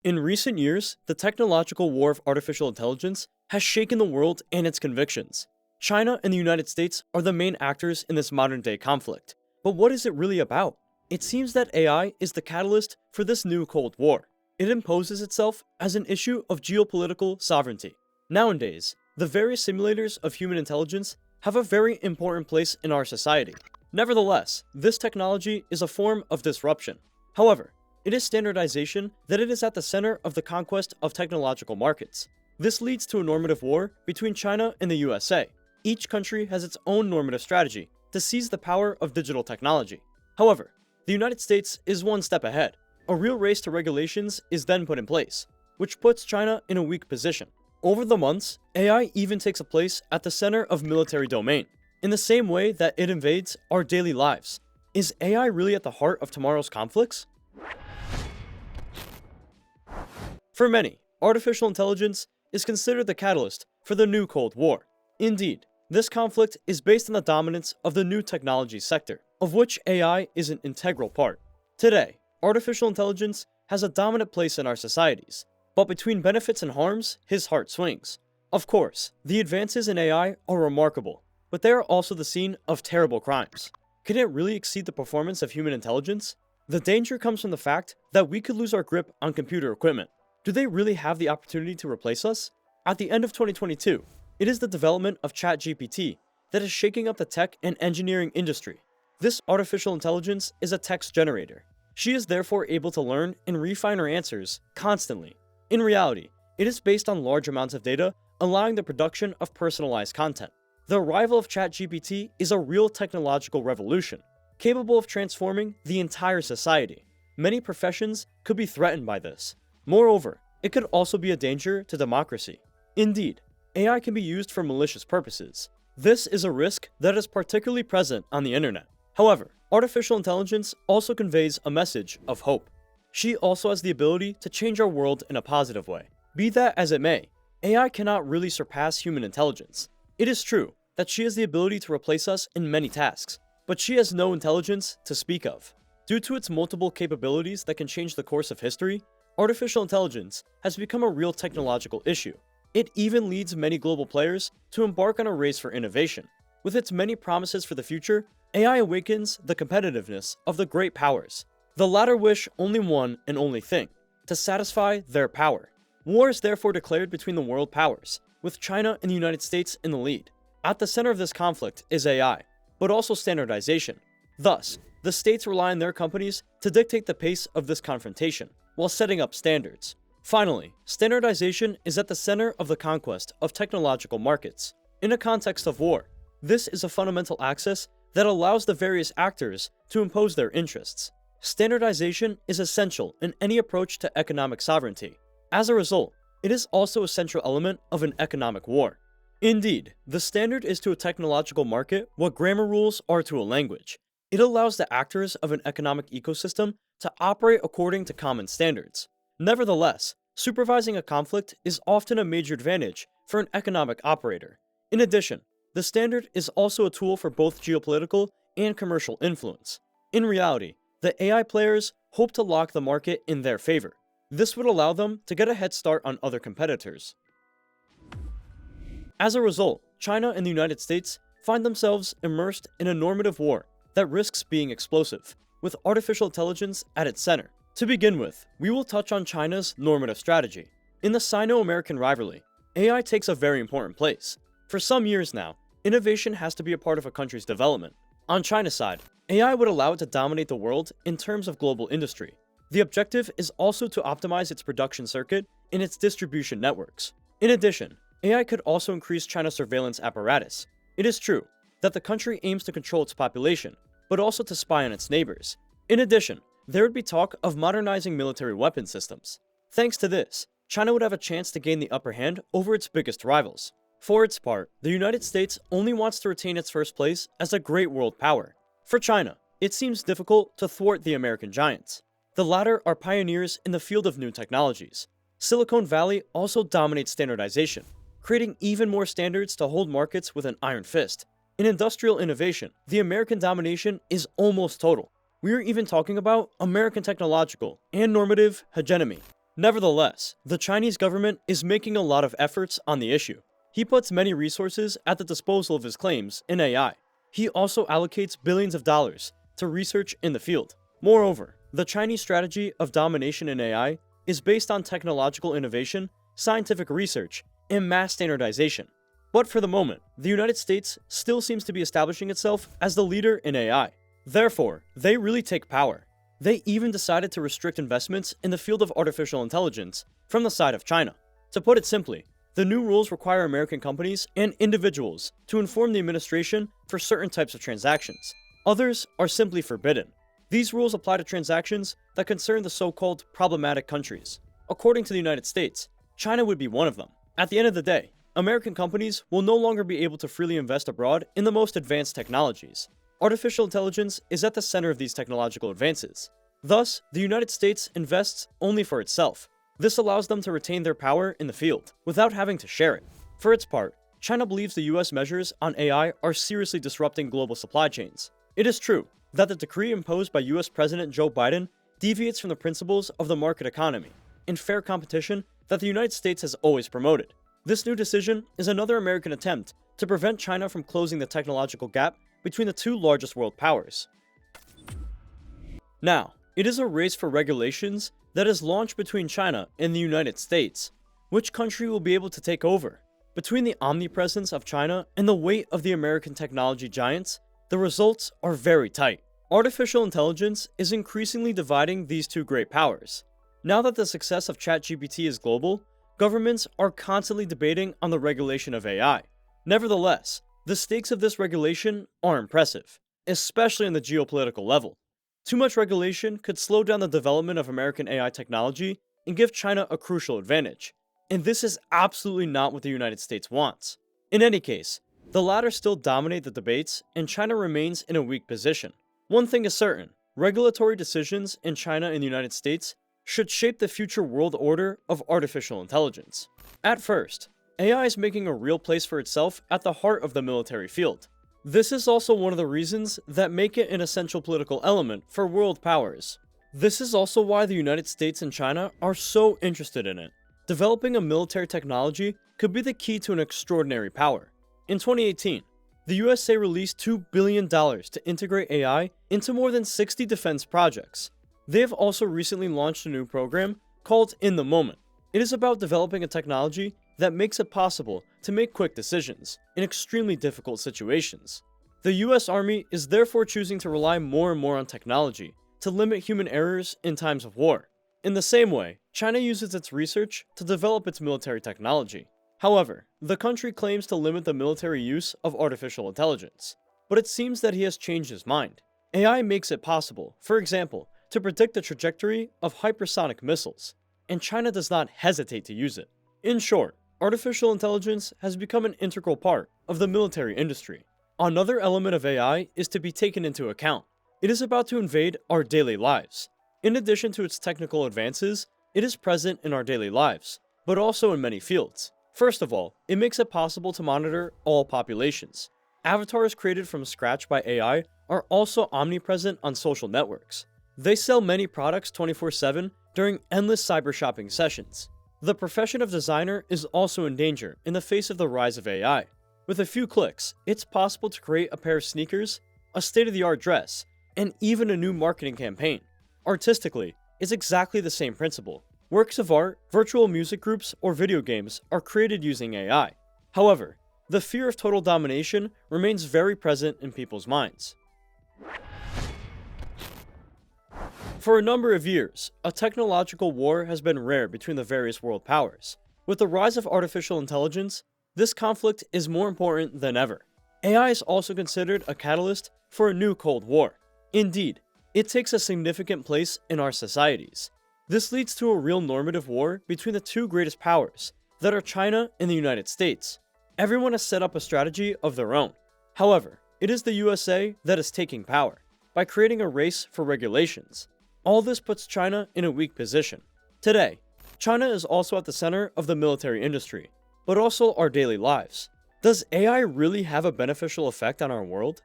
In recent years, the technological war of artificial intelligence has shaken the world and its convictions. China and the United States are the main actors in this modern day conflict. But what is it really about? It seems that AI is the catalyst for this new Cold War. It imposes itself as an issue of geopolitical sovereignty. Nowadays, the various simulators of human intelligence have a very important place in our society. Nevertheless, this technology is a form of disruption. However, it is standardization that it is at the center of the conquest of technological markets. This leads to a normative war between China and the USA. Each country has its own normative strategy to seize the power of digital technology. However, the United States is one step ahead. A real race to regulations is then put in place, which puts China in a weak position. Over the months, AI even takes a place at the center of military domain, in the same way that it invades our daily lives. Is AI really at the heart of tomorrow's conflicts? For many, artificial intelligence is considered the catalyst for the new Cold War. Indeed, this conflict is based on the dominance of the new technology sector, of which AI is an integral part. Today, artificial intelligence has a dominant place in our societies, but between benefits and harms, his heart swings. Of course, the advances in AI are remarkable, but they are also the scene of terrible crimes. Can it really exceed the performance of human intelligence? The danger comes from the fact that we could lose our grip on computer equipment. Do they really have the opportunity to replace us? At the end of 2022, it is the development of ChatGPT that is shaking up the tech and engineering industry. This artificial intelligence is a text generator. She is therefore able to learn and refine her answers constantly. In reality, it is based on large amounts of data, allowing the production of personalized content. The arrival of ChatGPT is a real technological revolution, capable of transforming the entire society. Many professions could be threatened by this. Moreover, it could also be a danger to democracy. Indeed, AI can be used for malicious purposes. This is a risk that is particularly present on the internet. However, artificial intelligence also conveys a message of hope. She also has the ability to change our world in a positive way. Be that as it may, AI cannot really surpass human intelligence. It is true that she has the ability to replace us in many tasks, but she has no intelligence to speak of. Due to its multiple capabilities that can change the course of history, artificial intelligence has become a real technological issue. It even leads many global players to embark on a race for innovation. With its many promises for the future, AI awakens the competitiveness of the great powers. The latter wish only one and only thing: to satisfy their power. War is therefore declared between the world powers, with China and the United States in the lead. At the center of this conflict is AI, but also standardization. Thus, the states rely on their companies to dictate the pace of this confrontation, while setting up standards. Finally, standardization is at the center of the conquest of technological markets. In a context of war, this is a fundamental axis that allows the various actors to impose their interests. Standardization is essential in any approach to economic sovereignty. As a result, it is also a central element of an economic war. Indeed, the standard is to a technological market what grammar rules are to a language. It allows the actors of an economic ecosystem to operate according to common standards. Nevertheless, supervising a conflict is often a major advantage for an economic operator. In addition, the standard is also a tool for both geopolitical and commercial influence. In reality, the AI players hope to lock the market in their favor. This would allow them to get a head start on other competitors. As a result, China and the United States find themselves immersed in a normative war that risks being explosive, with artificial intelligence at its center. To begin with, we will touch on China's normative strategy. In the Sino-American rivalry, AI takes a very important place. For some years now, innovation has to be a part of a country's development. On China's side, AI would allow it to dominate the world in terms of global industry. The objective is also to optimize its production circuit and its distribution networks. In addition, AI could also increase China's surveillance apparatus. It is true that the country aims to control its population, but also to spy on its neighbors. In addition, there would be talk of modernizing military weapon systems. Thanks to this, China would have a chance to gain the upper hand over its biggest rivals. For its part, the United States only wants to retain its first place as a great world power. For China, it seems difficult to thwart the American giants. The latter are pioneers in the field of new technologies. Silicon Valley also dominates standardization, creating even more standards to hold markets with an iron fist. In industrial innovation, the American domination is almost total. We are even talking about American technological and normative hegemony. Nevertheless, the Chinese government is making a lot of efforts on the issue. He puts many resources at the disposal of his claims in AI. He also allocates billions of dollars to research in the field. Moreover, the Chinese strategy of domination in AI is based on technological innovation, scientific research, and mass standardization. But for the moment, the United States still seems to be establishing itself as the leader in AI. Therefore, they really take power. They even decided to restrict investments in the field of artificial intelligence from the side of China. To put it simply, the new rules require American companies and individuals to inform the administration for certain types of transactions. Others are simply forbidden. These rules apply to transactions that concern the so-called problematic countries. According to the United States, China would be one of them. At the end of the day, American companies will no longer be able to freely invest abroad in the most advanced technologies. Artificial intelligence is at the center of these technological advances. Thus, the United States invests only for itself. This allows them to retain their power in the field, without having to share it. For its part, China believes the US measures on AI are seriously disrupting global supply chains. It is true that the decree imposed by US President Joe Biden deviates from the principles of the market economy and fair competition that the United States has always promoted. This new decision is another American attempt to prevent China from closing the technological gap between the two largest world powers. Now, it is a race for regulations that is launched between China and the United States. Which country will be able to take over? Between the omnipresence of China and the weight of the American technology giants, the results are very tight. Artificial intelligence is increasingly dividing these two great powers. Now that the success of ChatGPT is global, governments are constantly debating on the regulation of AI. Nevertheless, the stakes of this regulation are impressive, especially on the geopolitical level. Too much regulation could slow down the development of American AI technology and give China a crucial advantage. And this is absolutely not what the United States wants. In any case, the latter still dominate the debates and China remains in a weak position. One thing is certain, regulatory decisions in China and the United States should shape the future world order of artificial intelligence. At first, AI is making a real place for itself at the heart of the military field. This is also one of the reasons that make it an essential political element for world powers. This is also why the United States and China are so interested in it. Developing a military technology could be the key to an extraordinary power. In 2018, the USA released $2 billion to integrate AI into more than 60 defense projects. They have also recently launched a new program called In the Moment. It is about developing a technology that makes it possible to make quick decisions in extremely difficult situations. The US Army is therefore choosing to rely more and more on technology to limit human errors in times of war. In the same way, China uses its research to develop its military technology. However, the country claims to limit the military use of artificial intelligence. But it seems that he has changed his mind. AI makes it possible, for example, to predict the trajectory of hypersonic missiles, and China does not hesitate to use it. In short, artificial intelligence has become an integral part of the military industry. Another element of AI is to be taken into account. It is about to invade our daily lives. In addition to its technical advances, it is present in our daily lives, but also in many fields. First of all, it makes it possible to monitor all populations. Avatars created from scratch by AI are also omnipresent on social networks. They sell many products 24/7 during endless cyber shopping sessions. The profession of designer is also in danger in the face of the rise of AI. With a few clicks, it's possible to create a pair of sneakers, a state-of-the-art dress, and even a new marketing campaign. Artistically, it's exactly the same principle. Works of art, virtual music groups, or video games are created using AI. However, the fear of total domination remains very present in people's minds. For a number of years, a technological war has been rare between the various world powers. With the rise of artificial intelligence, this conflict is more important than ever. AI is also considered a catalyst for a new Cold War. Indeed, it takes a significant place in our societies. This leads to a real normative war between the two greatest powers, that are China and the United States. Everyone has set up a strategy of their own. However, it is the USA that is taking power, by creating a race for regulations. All this puts China in a weak position. Today, China is also at the center of the military industry, but also our daily lives. Does AI really have a beneficial effect on our world?